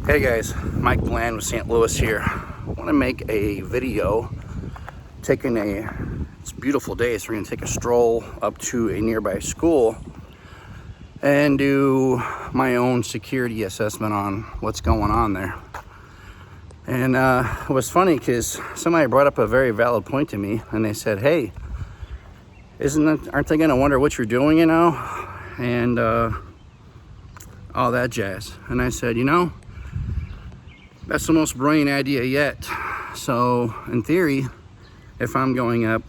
Hey guys, Mike Bland with St. Louis here. I want to make a video it's a beautiful day, so we're going to take a stroll up to a nearby school and do my own security assessment on what's going on there. And it was funny because somebody brought up a very valid point to me, and they said, hey, aren't they going to wonder what you're doing, and all that jazz. And I said, that's the most brilliant idea yet. So in theory, if I'm going up,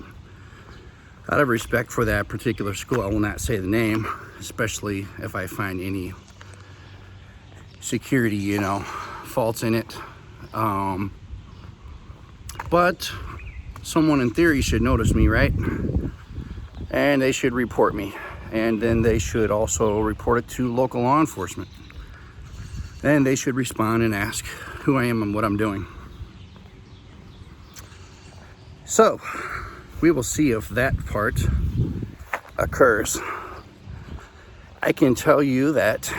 out of respect for that particular school, I will not say the name, especially if I find any security, faults in it. But someone in theory should notice me, right? And they should report me. And then they should also report it to local law enforcement. And they should respond and ask who I am and what I'm doing. So we will see if that part occurs. I can tell you that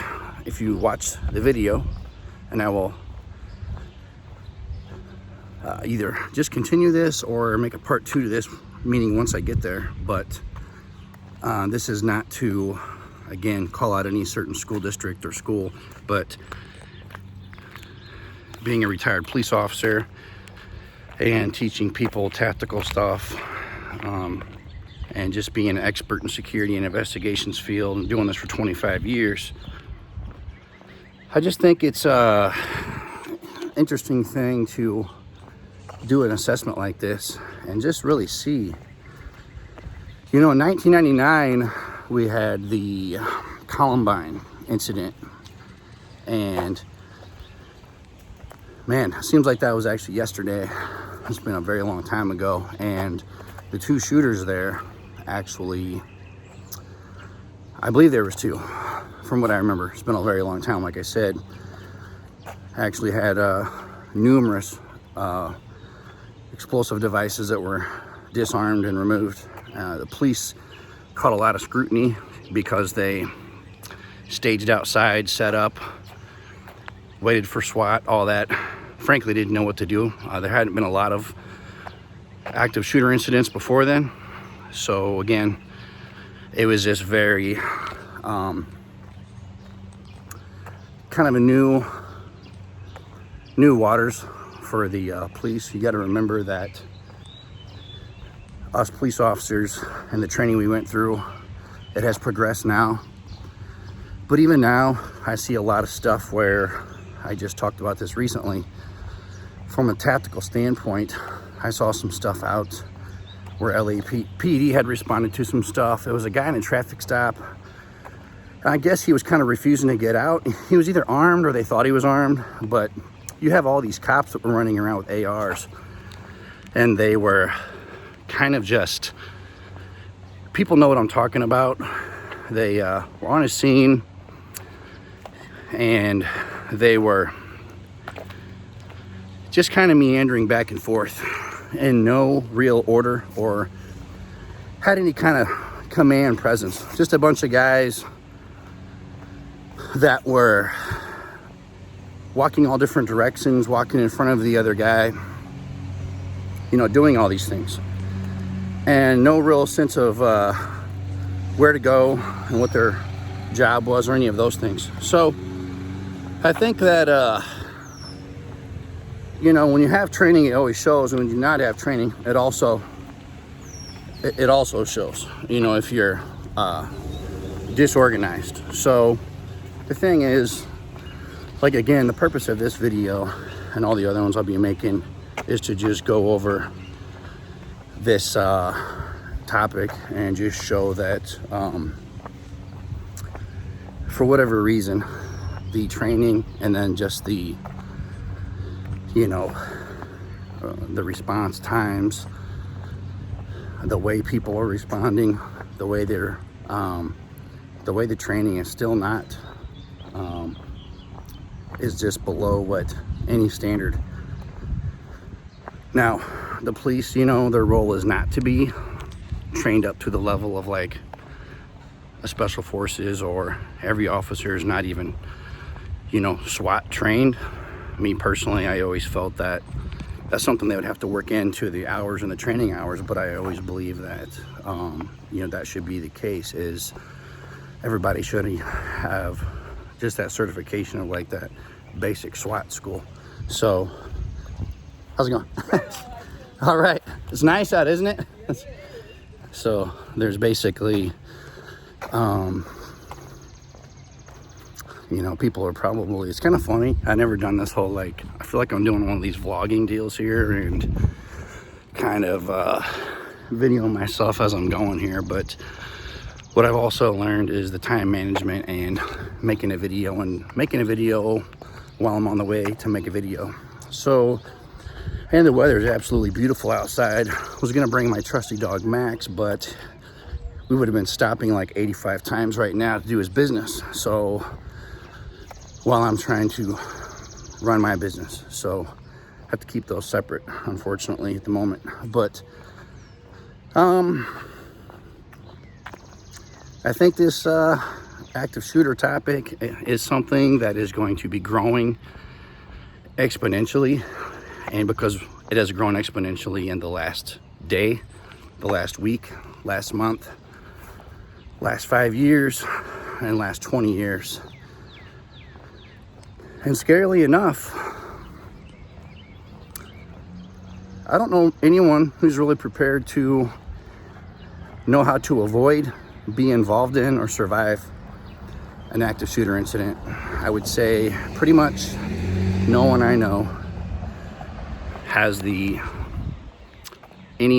if you watch the video, and I will either just continue this or make a part 2 to this, meaning once I get there, but this is not to, again, call out any certain school district or school, but being a retired police officer and teaching people tactical stuff, and just being an expert in security and investigations field and doing this for 25 years, I just think it's a interesting thing to do an assessment like this and just really see. In 1999, we had the Columbine incident, and man, it seems like that was actually yesterday. It's been a very long time ago, and the two shooters there, actually, I believe there was 2, from what I remember. It's been a very long time, like I said. Actually had numerous explosive devices that were disarmed and removed. The police caught a lot of scrutiny because they staged outside, set up, waited for SWAT, all that. Frankly, didn't know what to do. There hadn't been a lot of active shooter incidents before then. So again, it was just very kind of a new waters for the police. You got to remember that us police officers and the training we went through, it has progressed now. But even now, I see a lot of stuff where, I just talked about this recently, from a tactical standpoint, I saw some stuff out where LAPD had responded to some stuff. It was a guy in a traffic stop. I guess he was kind of refusing to get out. He was either armed or they thought he was armed, but you have all these cops that were running around with ARs, and they were kind of just, people know what I'm talking about. They were on a scene, and they were just kind of meandering back and forth in no real order or had any kind of command presence. Just a bunch of guys that were walking all different directions, walking in front of the other guy, doing all these things. And no real sense of where to go and what their job was or any of those things. So I think that, when you have training, it always shows. And when you not have training, it also shows, if you're disorganized. So the thing is, again, the purpose of this video and all the other ones I'll be making is to just go over this topic and just show that for whatever reason, the training and then just the the response times, the way people are responding, the way the training is still not is just below what any standard. Now, the police, their role is not to be trained up to the level of like a special forces, or every officer is not even, SWAT trained. me personally, I always felt that that's something they would have to work into the hours and the training hours, but I always believe that, you know, that should be the case, is everybody should have just that certification of like that basic SWAT school. So, how's it going? All right, it's nice out, isn't it? So there's basically, you know, people are probably, it's kind of funny. I never done this whole, like, I feel like I'm doing one of these vlogging deals here and kind of videoing myself as I'm going here. But what I've also learned is the time management and making a video while I'm on the way to make a video. So, and the weather is absolutely beautiful outside. I was gonna bring my trusty dog Max, but we would have been stopping like 85 times right now to do his business. So, while I'm trying to run my business. So I have to keep those separate, unfortunately, at the moment. But I think this active shooter topic is something that is going to be growing exponentially. And because it has grown exponentially in the last day, the last week, last month, last 5 years, and last 20 years. And scarily enough, I don't know anyone who's really prepared to know how to avoid, be involved in, or survive an active shooter incident. I would say pretty much no one I know has any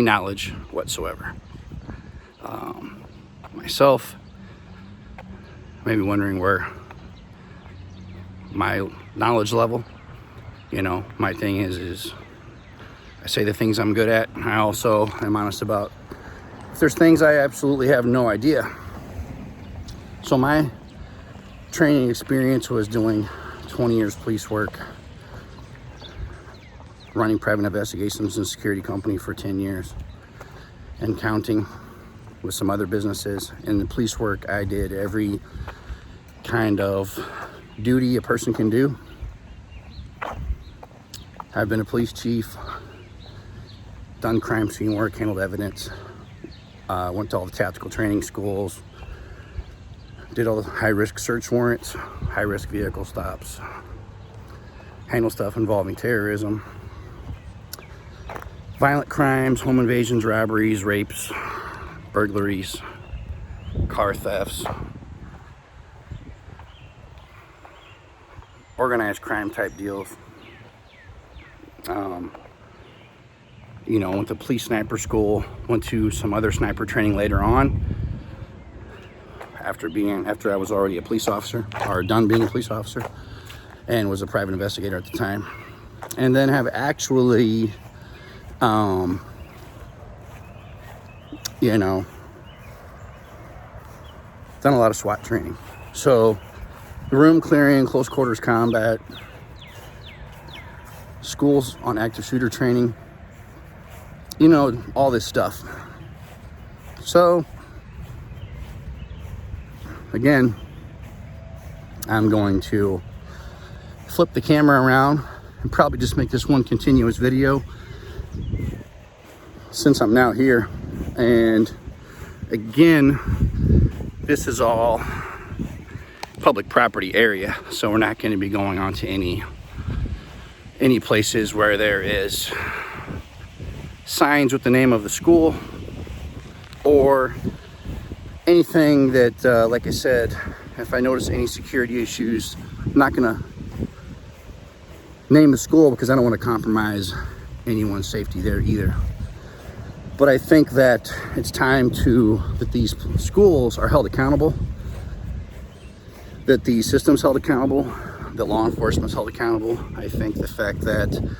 knowledge whatsoever. Myself, maybe wondering where my knowledge level, you know, my thing is I say the things I'm good at. I also am honest about if there's things I absolutely have no idea. So my training experience was doing 20 years police work, running private investigations and security company for 10 years and counting with some other businesses. In the police work, I did every kind of duty a person can do. I've been a police chief, done crime scene work, handled evidence, went to all the tactical training schools, did all the high-risk search warrants, high-risk vehicle stops, handle stuff involving terrorism, violent crimes, home invasions, robberies, rapes, burglaries, car thefts, organized crime type deals. You know, went to police sniper school, went to some other sniper training later on after I was already a police officer, or done being a police officer, and was a private investigator at the time. And then have actually you know, done a lot of SWAT training. So room clearing, close quarters combat, schools on active shooter training, you know, all this stuff. So again, I'm going to flip the camera around and probably just make this one continuous video since I'm now here. And again, this is all public property area, so we're not going to be going on to any places where there is signs with the name of the school or anything that, like I said, if I notice any security issues, I'm not going to name the school because I don't want to compromise anyone's safety there either. But I think that it's time that these schools are held accountable, that the system's held accountable, that law enforcement's held accountable. I think the fact that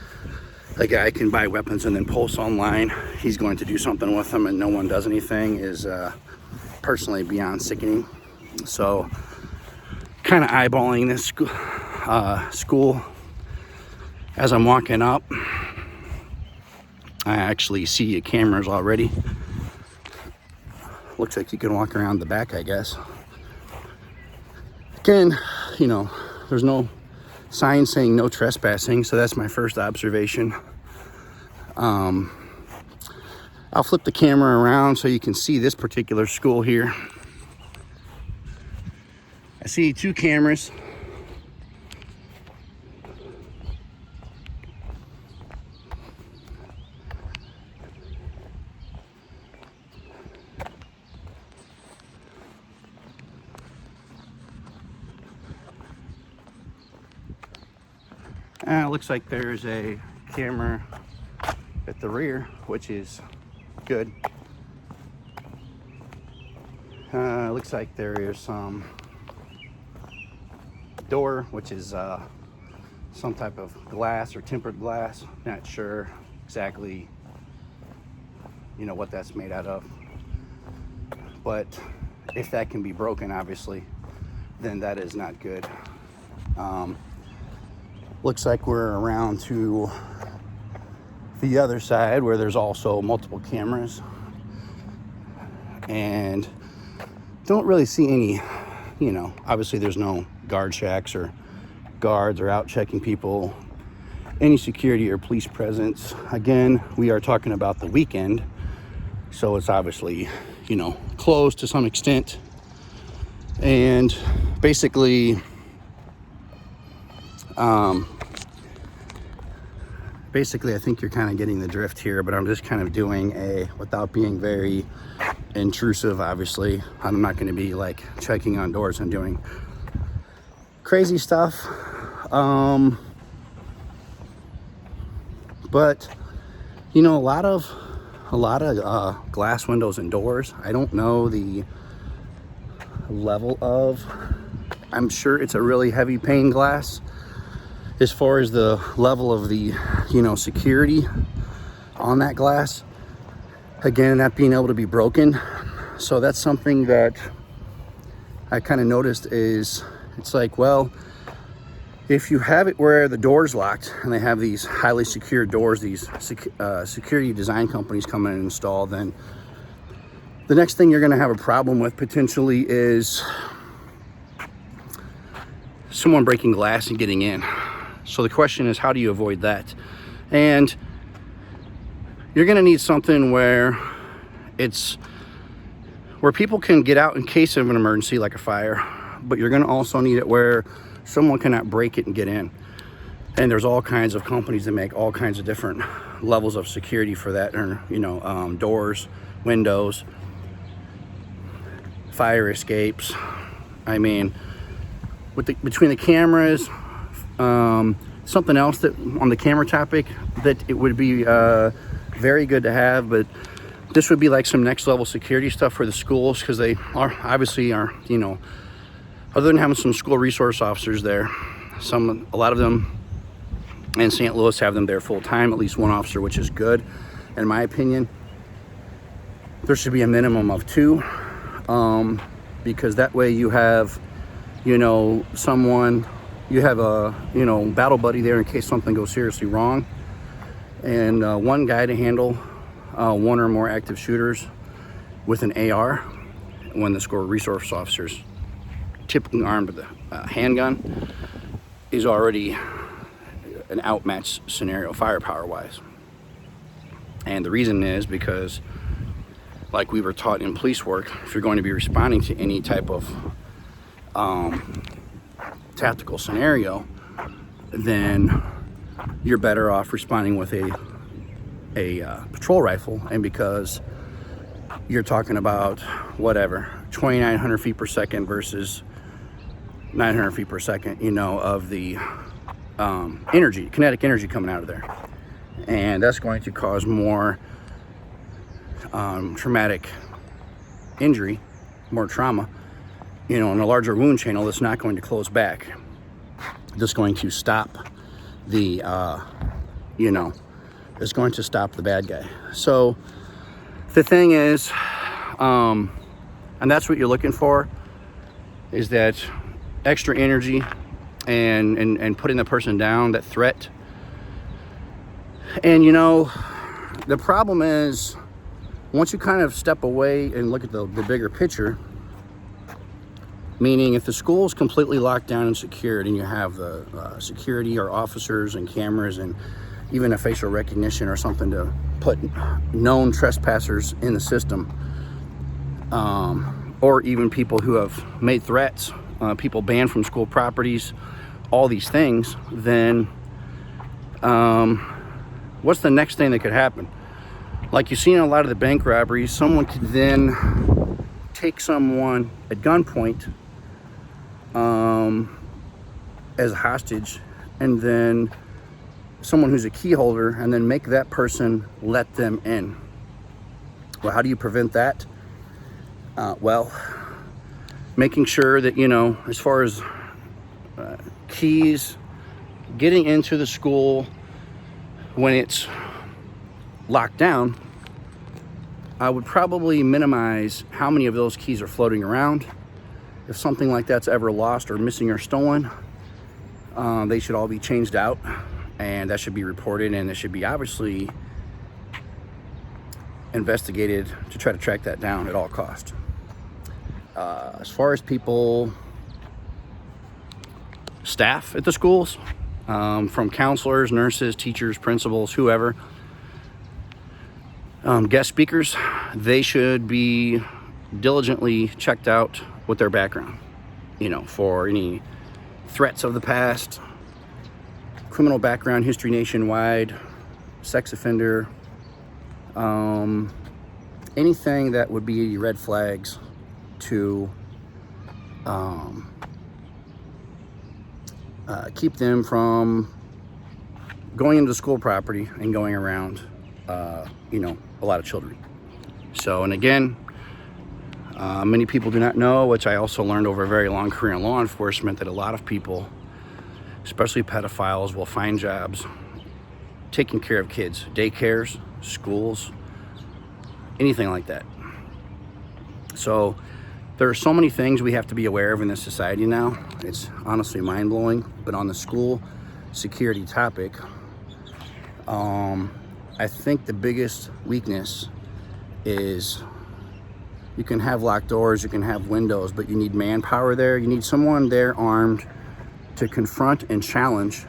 a guy can buy weapons and then post online he's going to do something with them and no one does anything is personally beyond sickening. So kind of eyeballing this school as I'm walking up. I actually see cameras already. Looks like you can walk around the back, I guess. Again, you know, there's no sign saying no trespassing, so that's my first observation. I'll flip the camera around so you can see this particular school here. I see 2 cameras. Looks like there's a camera at the rear, which is good. Looks like there is some door, which is some type of glass or tempered glass. Not sure exactly, you know, what that's made out of. But if that can be broken, obviously, then that is not good. Looks like we're around to the other side where there's also multiple cameras, and don't really see any, you know, obviously there's no guard shacks or guards or out checking people, any security or police presence. Again, we are talking about the weekend, so it's obviously, you know, closed to some extent. And basically, I think you're kind of getting the drift here, but I'm just kind of doing without being very intrusive, obviously. I'm not going to be like checking on doors and doing crazy stuff. But, you know, a lot of glass windows and doors, I don't know the level of, I'm sure it's a really heavy pane glass. As far as the level of the, you know, security on that glass, again, not being able to be broken. So that's something that I kind of noticed is, it's like, well, if you have it where the door's locked and they have these highly secure doors, these security design companies come in and install, then the next thing you're going to have a problem with potentially is someone breaking glass and getting in. So the question is, how do you avoid that? And you're going to need something where people can get out in case of an emergency, like a fire, but you're going to also need it where someone cannot break it and get in. And there's all kinds of companies that make all kinds of different levels of security for that, or, you know, doors, windows, fire escapes. I mean, between the cameras, something else that on the camera topic that it would be very good to have, but this would be like some next level security stuff for the schools, because they obviously are, you know, other than having some school resource officers there, a lot of them in St. Louis have them there full time, at least one officer, which is good in my opinion. There should be a minimum of 2, because that way you have, you know, you have a, you know, battle buddy there in case something goes seriously wrong, and one guy to handle 1 or more active shooters with an AR when the school resource officer's typically armed with a handgun is already an outmatched scenario firepower wise. And the reason is because, like we were taught in police work, if you're going to be responding to any type of tactical scenario, then you're better off responding with a patrol rifle. And because you're talking about whatever 2,900 feet per second versus 900 feet per second, you know, of the kinetic energy coming out of there, and that's going to cause more traumatic injury, more trauma, you know, in a larger wound channel that's not going to close back. Just going to stop the, you know, it's going to stop the bad guy. So the thing is, and that's what you're looking for, is that extra energy and putting the person down, that threat. And, you know, the problem is, once you kind of step away and look at the bigger picture, Meaning if the school is completely locked down and secured, and you have the security or officers and cameras and even a facial recognition or something to put known trespassers in the system, or even people who have made threats, people banned from school properties, all these things, then what's the next thing that could happen? Like you see in a lot of the bank robberies, someone could then take someone at gunpoint as a hostage, and then someone who's a key holder, and then make that person let them in. Well, how do you prevent that? Well, making sure that, you know, as far as keys, getting into the school when it's locked down, I would probably minimize how many of those keys are floating around. If something like that's ever lost or missing or stolen, they should all be changed out, and that should be reported, and it should be obviously investigated to try to track that down at all costs. As far as people, staff at the schools, from counselors, nurses, teachers, principals, whoever, guest speakers, they should be diligently checked out with their background, you know, for any threats of the past, criminal background history nationwide, sex offender, anything that would be red flags to keep them from going into the school property and going around, you know, a lot of children. So, and again, many people do not know, which I also learned over a very long career in law enforcement, that a lot of people, especially pedophiles, will find jobs taking care of kids, daycares, schools, anything like that. So there are so many things we have to be aware of in this society now. It's honestly mind-blowing. But on the school security topic, I think the biggest weakness is you can have locked doors, you can have windows, but you need manpower there. You need someone there armed to confront and challenge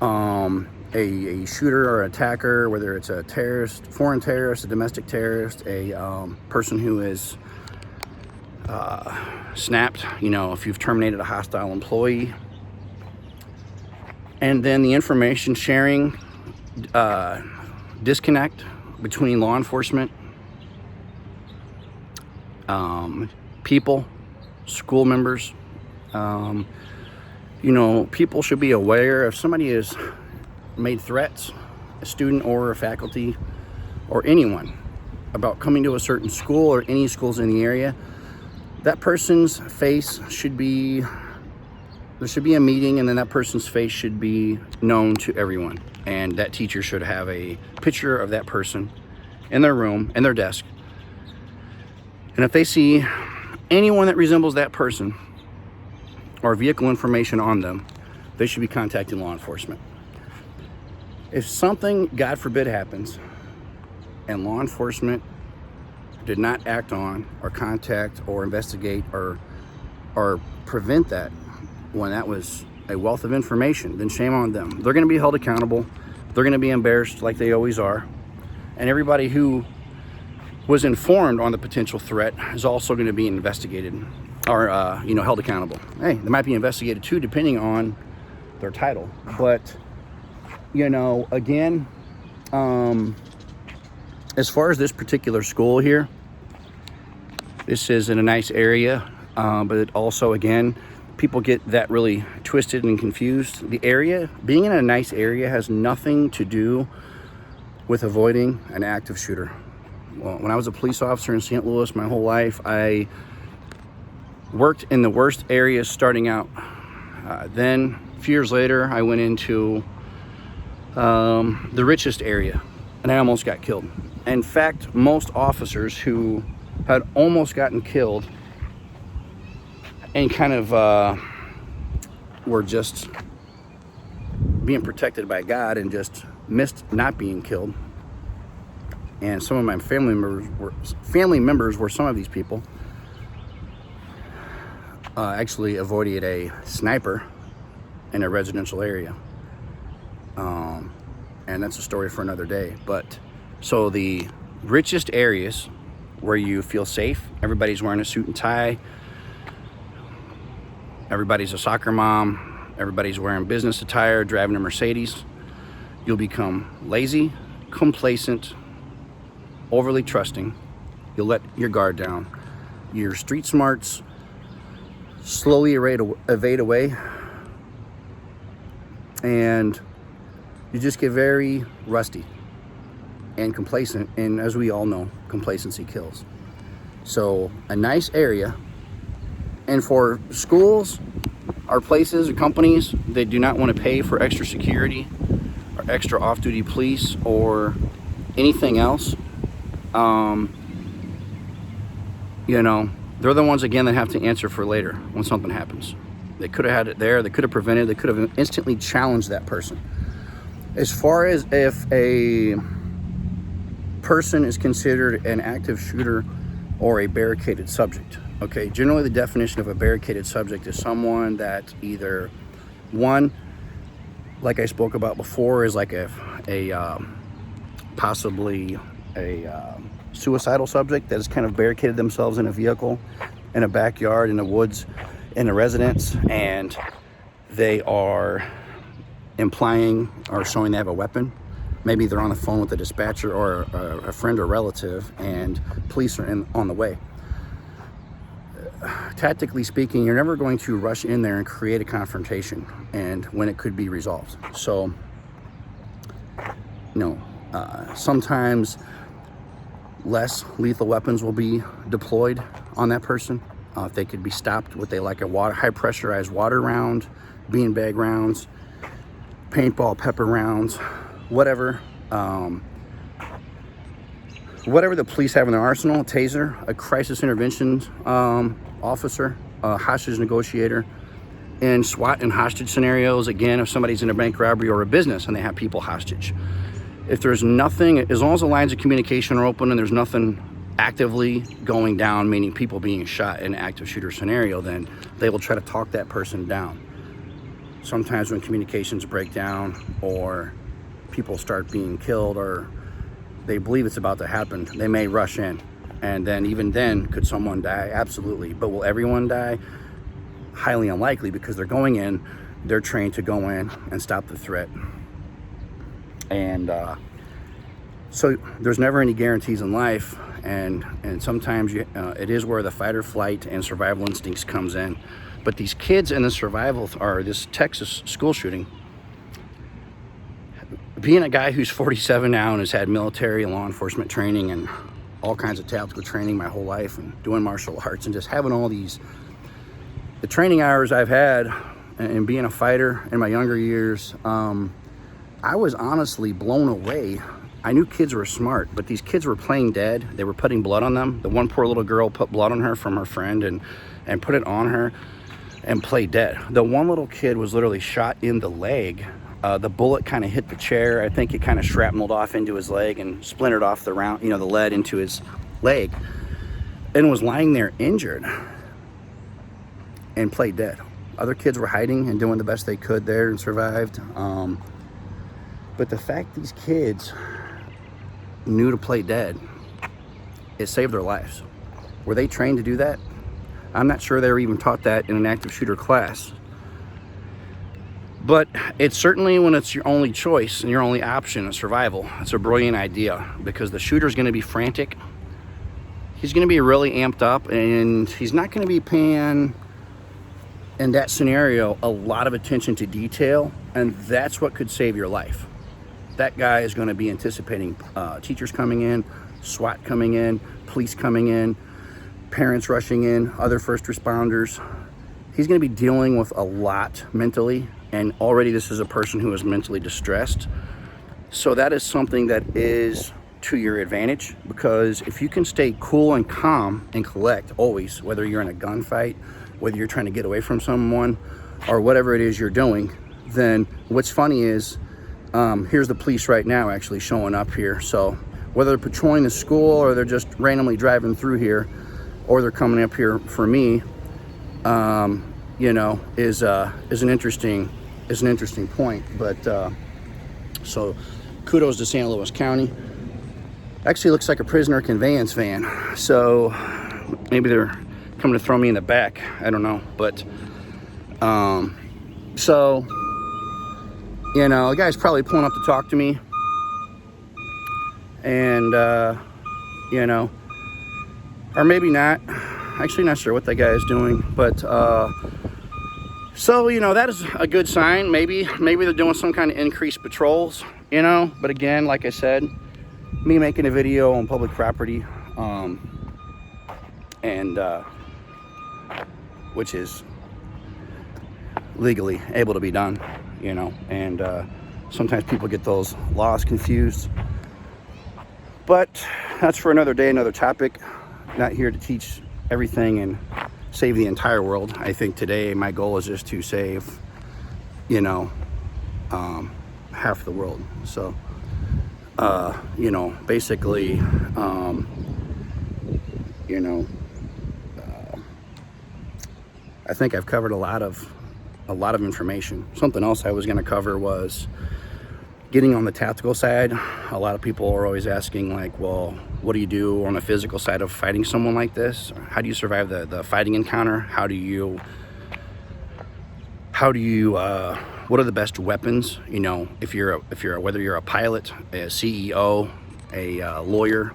a shooter or attacker, whether it's a terrorist, foreign terrorist, a domestic terrorist, a person who is snapped, you know, if you've terminated a hostile employee. And then the information sharing disconnect between law enforcement, people, school members. You know, people should be aware if somebody has made threats, a student or a faculty or anyone, about coming to a certain school or any schools in the area. That person's face should be, there should be a meeting, and then that person's face should be known to everyone. And that teacher should have a picture of that person in their room, in their desk. And if they see anyone that resembles that person or vehicle information on them, they should be contacting law enforcement. If something, God forbid, happens and law enforcement did not act on or contact or investigate or prevent that when that was a wealth of information, then shame on them. They're going to be held accountable. They're going to be embarrassed like they always are. And everybody who was informed on the potential threat is also going to be investigated or, you know, held accountable. Hey, they might be investigated too, depending on their title. But, you know, again, as far as this particular school here, this is in a nice area, but it also, again, people get that really twisted and confused. The area, being in a nice area, has nothing to do with avoiding an active shooter. Well, when I was a police officer in St. Louis my whole life, I worked in the worst areas starting out. Then, a few years later, I went into the richest area, and I almost got killed. In fact, most officers who had almost gotten killed and kind of were just being protected by God and just missed not being killed. And some of my family members were some of these people. actually avoided a sniper in a residential area. And that's a story for another day. But so the richest areas where you feel safe, everybody's wearing a suit and tie, everybody's a soccer mom, everybody's wearing business attire, driving a Mercedes, you'll become lazy, complacent, overly trusting. You'll let your guard down. Your street smarts slowly evade away, and you just get very rusty and complacent. And as we all know, complacency kills. So a nice area, and for schools or places or companies that do not want to pay for extra security or extra off-duty police or anything else, you know, they're the ones again that have to answer for later when something happens. They could have had it there, they could have prevented, they could have instantly challenged that person. As far as if a person is considered an active shooter or a barricaded subject, okay, generally the definition of a barricaded subject is someone that either, one, like I spoke about before, is like possibly a suicidal subject that has kind of barricaded themselves in a vehicle, in a backyard, in the woods, in a residence, and they are implying or showing they have a weapon. Maybe they're on the phone with the dispatcher or a friend or relative, and police are on the way. Tactically speaking, you're never going to rush in there and create a confrontation, and when it could be resolved. So, sometimes less lethal weapons will be deployed on that person. If they could be stopped with a high pressurized water round, beanbag rounds, paintball pepper rounds, whatever the police have in their arsenal, a taser, a crisis intervention officer, a hostage negotiator. In SWAT and hostage scenarios, again, if somebody's in a bank robbery or a business and they have people hostage, if there's nothing, as long as the lines of communication are open and there's nothing actively going down, meaning people being shot in an active shooter scenario, then they will try to talk that person down. Sometimes when communications break down or people start being killed or they believe it's about to happen, they may rush in. And then even then, could someone die? Absolutely. But will everyone die? Highly unlikely, because they're going in, they're trained to go in and stop the threat. And so there's never any guarantees in life, and sometimes it is where the fight or flight and survival instincts comes in. But these kids in the survival, or this Texas school shooting, being a guy who's 47 now and has had military and law enforcement training and all kinds of tactical training my whole life, and doing martial arts, and just having all the training hours I've had, and being a fighter in my younger years, I was honestly blown away. I knew kids were smart, but these kids were playing dead. They were putting blood on them. The one poor little girl put blood on her from her friend and put it on her and played dead. The one little kid was literally shot in the leg. The bullet kind of hit the chair. I think it kind of shrapneled off into his leg and splintered off the lead into his leg, and was lying there injured and played dead. Other kids were hiding and doing the best they could there and survived. But the fact these kids knew to play dead, it saved their lives. Were they trained to do that? I'm not sure they were even taught that in an active shooter class. But it's certainly, when it's your only choice and your only option in survival, it's a brilliant idea, because the shooter's going to be frantic. He's going to be really amped up, and he's not going to be paying, in that scenario, a lot of attention to detail, and that's what could save your life. That guy is going to be anticipating teachers coming in, SWAT coming in, police coming in, parents rushing in, other first responders. He's going to be dealing with a lot mentally, and already this is a person who is mentally distressed. So that is something that is to your advantage, because if you can stay cool and calm and collect always, whether you're in a gunfight, whether you're trying to get away from someone, or whatever it is you're doing, then what's funny is, here's the police right now actually showing up here. So whether they're patrolling the school or they're just randomly driving through here, or they're coming up here for me, you know, is an interesting point. But so kudos to St. Louis County. Actually looks like a prisoner conveyance van, so maybe they're coming to throw me in the back, I don't know. But so, you know, the guy's probably pulling up to talk to me, and you know, or maybe not. Actually not sure what that guy is doing, but so, you know, that is a good sign. Maybe they're doing some kind of increased patrols, you know. But again, like I said, me making a video on public property, and which is legally able to be done, you know. And sometimes people get those laws confused, but that's for another day, another topic. Not here to teach everything and save the entire world. I think today my goal is just to save, you know, half the world. So you know, basically, you know, I think I've covered a lot of information. Something else I was going to cover was getting on the tactical side. A lot of people are always asking, like, well, what do you do on the physical side of fighting someone like this? How do you survive the fighting encounter? What are the best weapons? You know, whether you're a pilot, a CEO, a lawyer,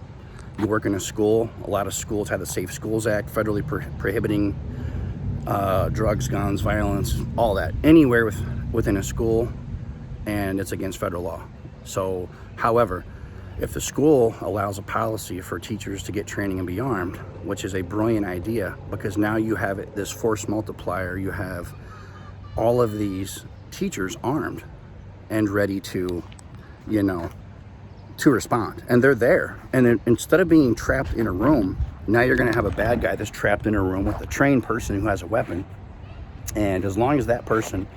you work in a school. A lot of schools have the Safe Schools Act, federally prohibiting drugs, guns, violence, all that, anywhere within a school, and it's against federal law. So, however, if the school allows a policy for teachers to get training and be armed, which is a brilliant idea, because now you have this force multiplier, you have all of these teachers armed and ready to, you know, to respond, and they're there. And then, instead of being trapped in a room, now you're going to have a bad guy that's trapped in a room with a trained person who has a weapon, and as long as that person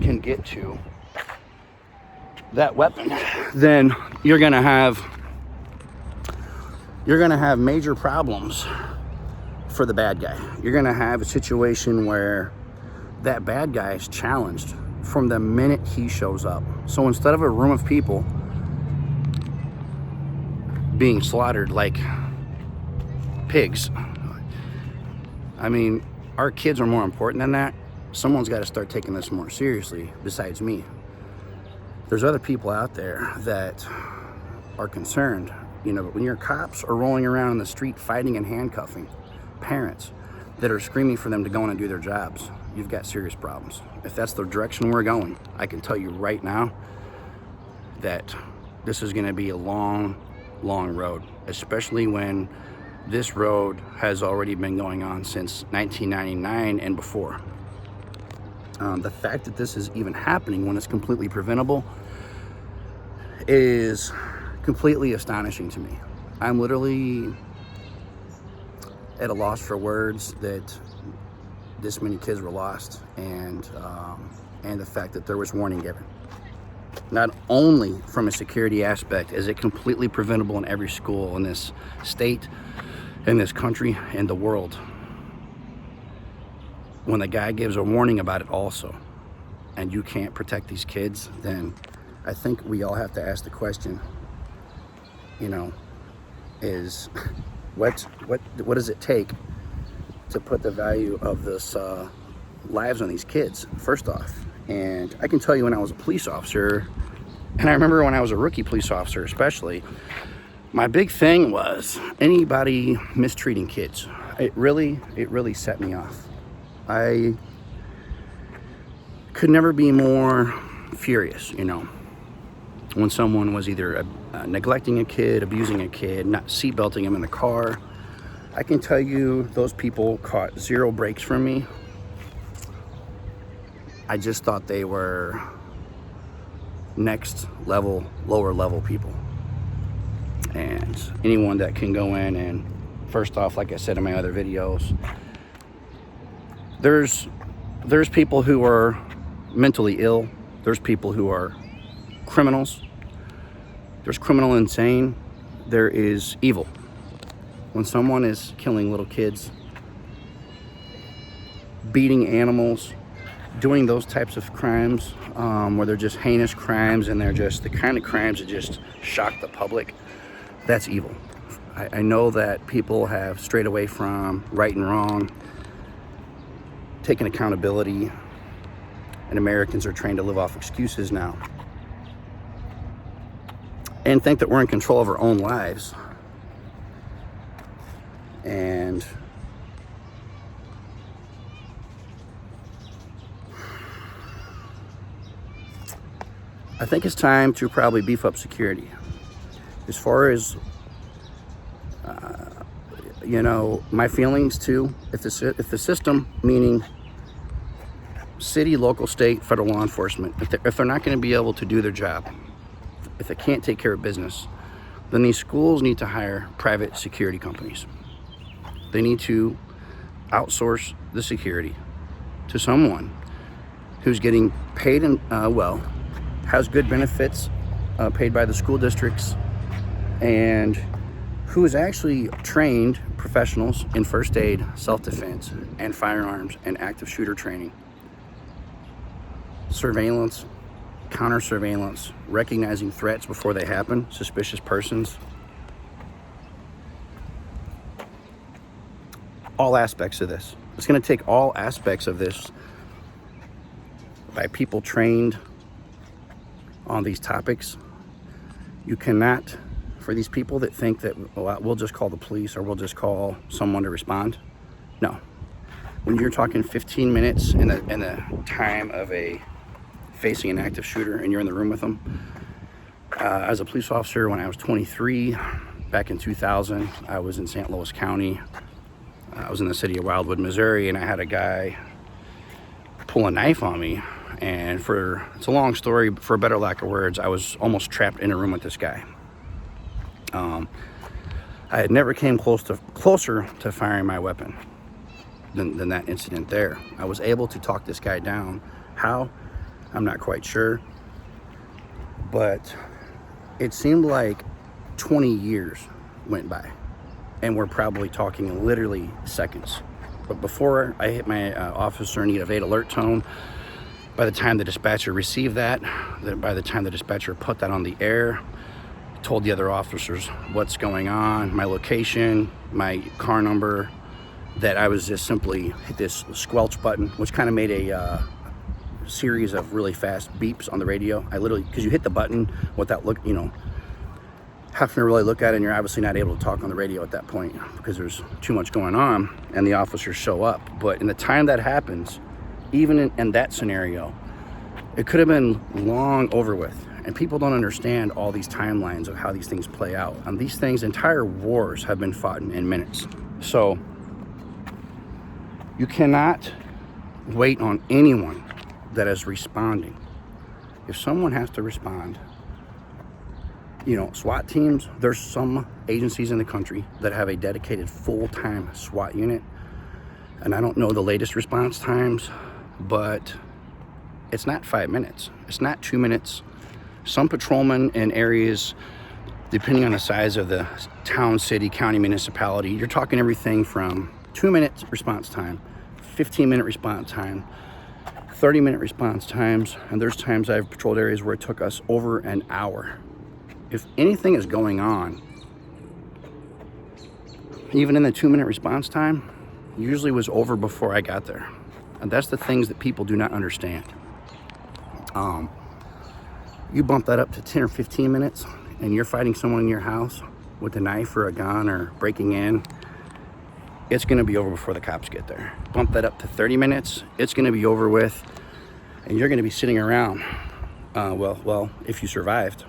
can get to that weapon, then you're going to have major problems for the bad guy. You're going to have a situation where that bad guy is challenged from the minute he shows up. So instead of a room of people being slaughtered like pigs, I mean, our kids are more important than that. Someone's got to start taking this more seriously besides me. There's other people out there that are concerned, you know, but when your cops are rolling around in the street fighting and handcuffing parents that are screaming for them to go in and do their jobs, you've got serious problems. If that's the direction we're going, I can tell you right now that this is going to be a long, long road, especially when this road has already been going on since 1999 and before. The fact that this is even happening when it's completely preventable is completely astonishing to me. I'm literally at a loss for words that this many kids were lost, and the fact that there was warning given. Not only from a security aspect is it completely preventable in every school in this state, in this country, in the world. When the guy gives a warning about it also, and you can't protect these kids, then I think we all have to ask the question, you know, is what does it take to put the value of this lives on these kids first off? And I can tell you, when I was a police officer, and I remember when I was a rookie police officer especially, my big thing was anybody mistreating kids. It really set me off. I could never be more furious, you know, when someone was either neglecting a kid, abusing a kid, not seatbelting him in the car. I can tell you those people caught zero breaks from me. I just thought they were next level, lower level people. And anyone that can go in and, first off, like I said in my other videos, there's people who are mentally ill. There's people who are criminals. There's criminal insane. There is evil. When someone is killing little kids, beating animals, doing those types of crimes, where they're just heinous crimes and they're just the kind of crimes that just shock the public. That's evil. I know that people have strayed away from right and wrong, taking accountability, and Americans are trained to live off excuses now and think that we're in control of our own lives. And I think it's time to probably beef up security. As far as, my feelings too, if the system, meaning city, local, state, federal law enforcement, if they're not going to be able to do their job, if they can't take care of business, then these schools need to hire private security companies. They need to outsource the security to someone who's getting paid and has good benefits paid by the school districts, and who is actually trained professionals in first aid, self-defense, and firearms and active shooter training, surveillance, counter surveillance, recognizing threats before they happen, suspicious persons, all aspects of this. It's going to take all aspects of this by people trained on these topics. You cannot, for these people that think that we'll just call the police or we'll just call someone to respond. No. When you're talking 15 minutes in the time of facing an active shooter and you're in the room with them. As a police officer, when I was 23, back in 2000, I was in St. Louis County. I was in the city of Wildwood, Missouri, and I had a guy pull a knife on me. And it's a long story, but for a better lack of words, I was almost trapped in a room with this guy. I had never came closer to firing my weapon than that incident there. I was able to talk this guy down. How? I'm not quite sure. But it seemed like 20 years went by. And we're probably talking literally seconds. But before I hit my officer need of 8 alert tone, by the time the dispatcher received that, by the time the dispatcher put that on the air, told the other officers what's going on, my location, my car number, that I was just simply hit this squelch button, which kind of made a series of really fast beeps on the radio. I literally, because you hit the button without having to really look at it, and you're obviously not able to talk on the radio at that point because there's too much going on and the officers show up. But in the time that happens, even in that scenario, it could have been long over with. And people don't understand all these timelines of how these things play out. And these things, entire wars have been fought in minutes. So you cannot wait on anyone that is responding. If someone has to respond, SWAT teams, there's some agencies in the country that have a dedicated full-time SWAT unit. And I don't know the latest response times, but it's not 5 minutes. It's not 2 minutes. Some patrolmen in areas, depending on the size of the town, city, county, municipality, you're talking everything from 2 minutes response time, 15-minute response time, 30-minute response times, and there's times I've patrolled areas where it took us over an hour. If anything is going on, even in the 2-minute response time, usually was over before I got there. And that's the things that people do not understand. You bump that up to 10 or 15 minutes and you're fighting someone in your house with a knife or a gun or breaking in, it's going to be over before the cops get there. Bump that up to 30 minutes, it's going to be over with, and you're going to be sitting around, if you survived,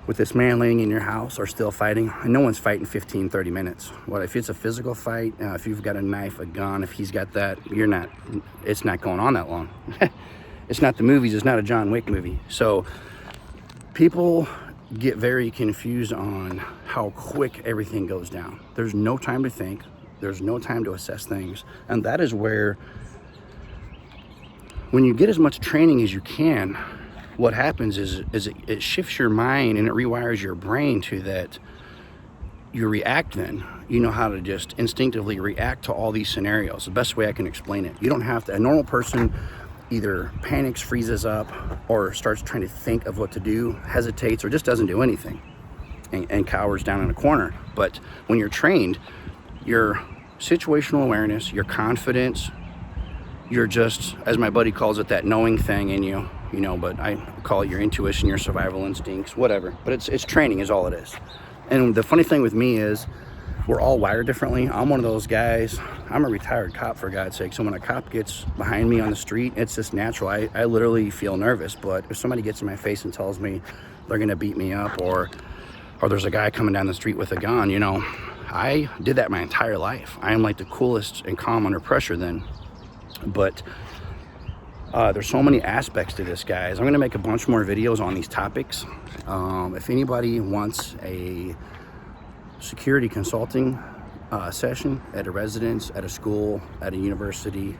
with this man laying in your house or still fighting. And no one's fighting 15, 30 minutes. What if it's a physical fight? If you've got a knife, a gun, if he's got that, it's not going on that long. It's not the movies, it's not a John Wick movie. So people get very confused on how quick everything goes down. There's no time to think. There's no time to assess things. And that is where, when you get as much training as you can, what happens is it shifts your mind and it rewires your brain to that you react then. You know how to just instinctively react to all these scenarios. The best way I can explain it. You don't have to. A normal person either panics, freezes up, or starts trying to think of what to do, hesitates, or just doesn't do anything and cowers down in a corner. But when you're trained, your situational awareness, your confidence, you're just, as my buddy calls it, that knowing thing in you, you know, but I call it your intuition, your survival instincts, whatever. But it's training is all it is. And the funny thing with me is we're all wired differently. I'm one of those guys. I'm a retired cop, for God's sake. So when a cop gets behind me on the street, it's just natural. I literally feel nervous. But if somebody gets in my face and tells me they're going to beat me up, or there's a guy coming down the street with a gun, you know, I did that my entire life. I am like the coolest and calm under pressure then. But there's so many aspects to this, guys. I'm going to make a bunch more videos on these topics. If anybody wants a security consulting session at a residence, at a school, at a university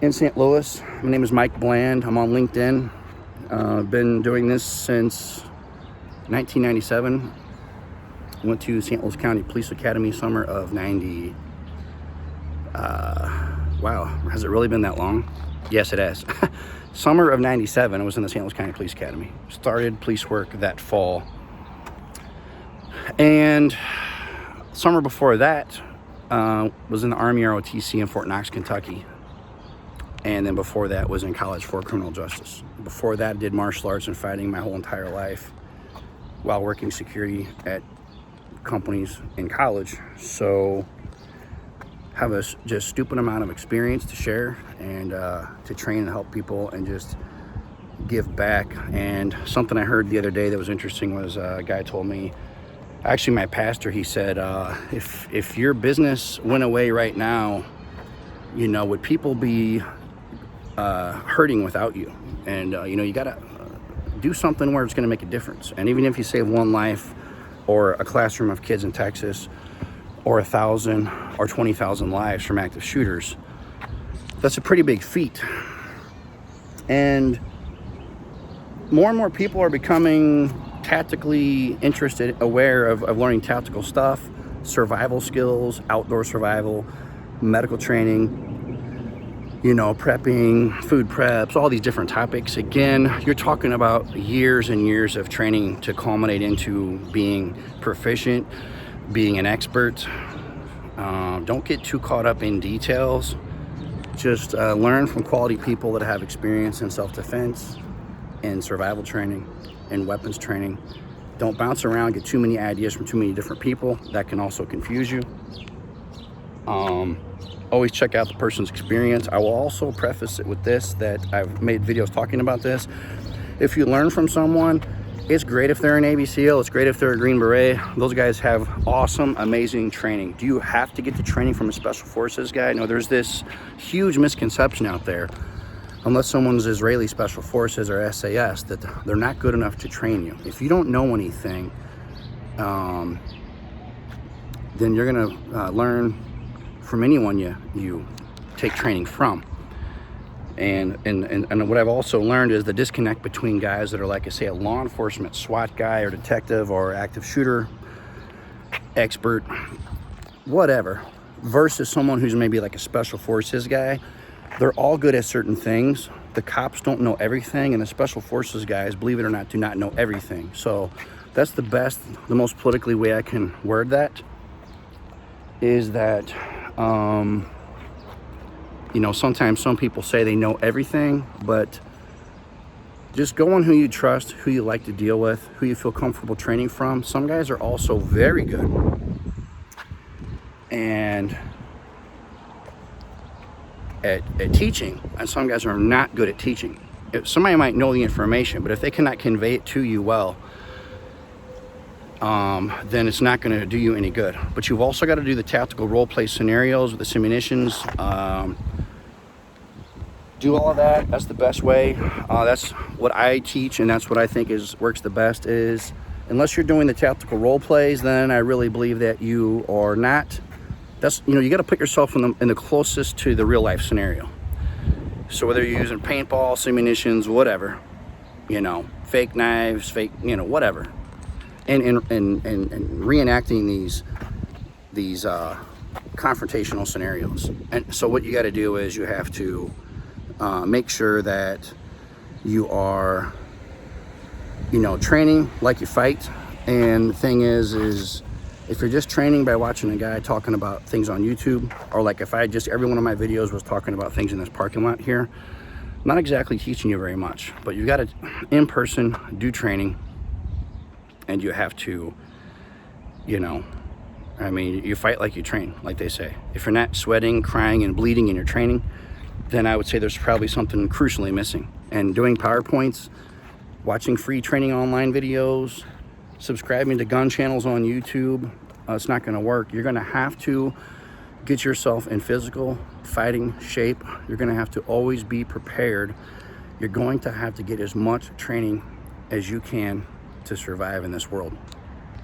in St. Louis, my name is Mike Bland. I'm on LinkedIn. I've been doing this since 1997. Went to St. Louis County Police Academy summer of 90. Wow, has it really been that long? Yes, it has. Summer of 97, I was in the St. Louis County Police Academy. Started police work that fall. And summer before that, was in the Army ROTC in Fort Knox, Kentucky. And then before that was in college for criminal justice. Before that, I did martial arts and fighting my whole entire life while working security at companies in college. So have a just stupid amount of experience to share and to train and help people and just give back. And something I heard the other day that was interesting was a guy told me, actually my pastor, he said, if your business went away right now, you know, would people be hurting without you? And you know, you gotta do something where it's gonna make a difference. And even if you save one life or a classroom of kids in Texas, or 1,000 or 20,000 lives from active shooters, that's a pretty big feat. And more people are becoming tactically interested, aware of learning tactical stuff, survival skills, outdoor survival, medical training, you know, prepping, food preps, all these different topics. Again, you're talking about years and years of training to culminate into being proficient, being an expert. Don't get too caught up in details. Just learn from quality people that have experience in self-defense and survival training and weapons training. Don't bounce around, get too many ideas from too many different people. That can also confuse you. Always check out the person's experience. I will also preface it with this, that I've made videos talking about this. If you learn from someone, it's great if they're a Navy SEAL, it's great if they're a Green Beret. Those guys have awesome, amazing training. Do you have to get the training from a Special Forces guy? No, there's this huge misconception out there, unless someone's Israeli Special Forces or SAS, that they're not good enough to train you. If you don't know anything, then you're gonna learn from anyone you take training from. And what I've also learned is the disconnect between guys that are, like I say, a law enforcement SWAT guy or detective or active shooter expert, whatever, versus someone who's maybe like a Special Forces guy. They're all good at certain things. The cops don't know everything, and the Special Forces guys, believe it or not, do not know everything. So that's the most politically way I can word that, is that you know, sometimes some people say they know everything, but just go on who you trust, who you like to deal with, who you feel comfortable training from. Some guys are also very good and at teaching, and some guys are not good at teaching. Somebody might know the information, but if they cannot convey it to you well, then it's not going to do you any good. But you've also got to do the tactical role play scenarios with the simulations. Do all of that. That's the best way. That's what I teach, and that's what I think works the best. Is unless you're doing the tactical role plays, then I really believe that you are not. That's, you know, you got to put yourself in the closest to the real life scenario. So whether you're using paintball, simulations, whatever, you know, fake knives, fake, you know, whatever. and reenacting these confrontational scenarios. And so what you got to do is you have to make sure that you are, you know, training like you fight. And the thing is if you're just training by watching a guy talking about things on YouTube, or like if I just, every one of my videos was talking about things in this parking lot here, not exactly teaching you very much. But you got to in person do training, and you have to, you know, I mean, you fight like you train, like they say. If you're not sweating, crying, and bleeding in your training, then I would say there's probably something crucially missing. And doing PowerPoints, watching free training online videos, subscribing to gun channels on YouTube, it's not going to work. You're going to have to get yourself in physical fighting shape. You're going to have to always be prepared. You're going to have to get as much training as you can to survive in this world.